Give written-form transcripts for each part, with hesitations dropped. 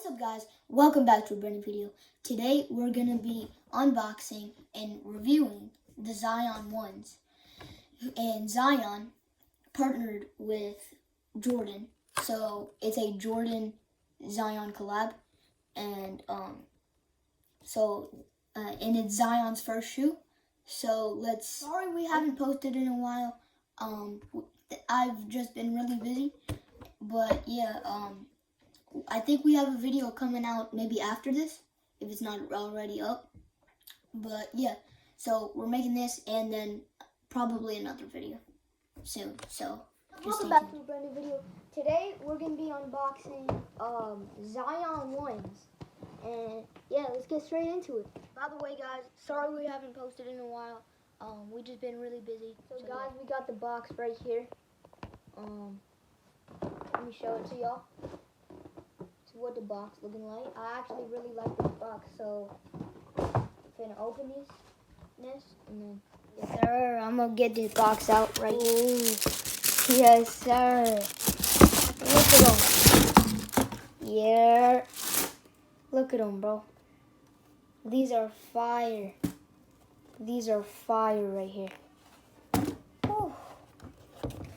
What's up guys, welcome back to a brand new video. Today we're going to be unboxing and reviewing the Zion 1s. And Zion partnered with Jordan, so it's a Jordan Zion collab. And and it's Zion's first shoe. So sorry we haven't posted in a while. I've just been really busy, but yeah, I think we have a video coming out maybe after this, if it's not already up. But yeah, so we're making this and then probably another video soon. So welcome back to a brand new video. Today we're going to be unboxing Zion 1s. And yeah, let's get straight into it. By the way guys, sorry we haven't posted in a while. We just been really busy. So guys, we got the box right here. Let me show it to y'all. This is what the box looking like. I actually really like this box, so I'm gonna open this and then yes sir, I'm gonna get this box out right here. Yes sir. Look at them. Yeah. Look at them, bro. These are fire. These are fire right here. Whew.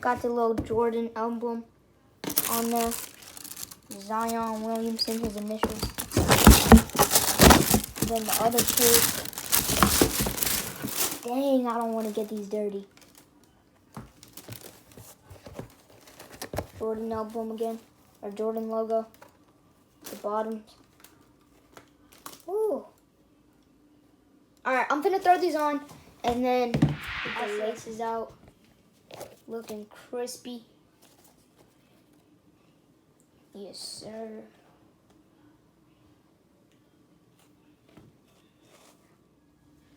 Got the little Jordan emblem on there. Zion Williamson, his initials. Then the other two. Dang, I don't want to get these dirty. Jordan emblem again, or Jordan logo. The bottoms. Ooh. Alright, I'm gonna throw these on and then get the laces out. Looking crispy. Yes, sir.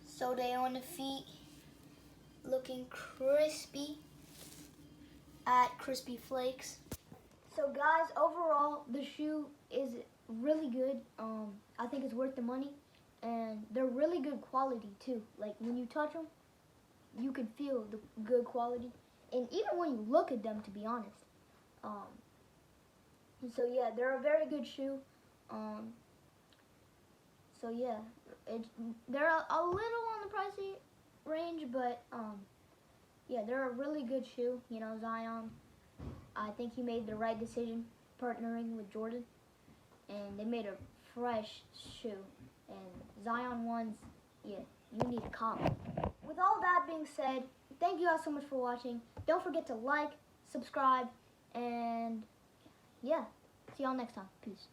So they on the feet. Looking crispy. At Crispy Flakes. So guys, overall the shoe is really good. I think it's worth the money, and they're really good quality too. Like when you touch them, you can feel the good quality, and even when you look at them, to be honest. So yeah, they're a very good shoe. So yeah, they're a little on the pricey range, but yeah, they're a really good shoe. You know, Zion, I think he made the right decision partnering with Jordan, and they made a fresh shoe. And Zion 1s, yeah, you need a cop. With all that being said, thank you guys so much for watching. Don't forget to like, subscribe, and yeah, see y'all next time. Peace.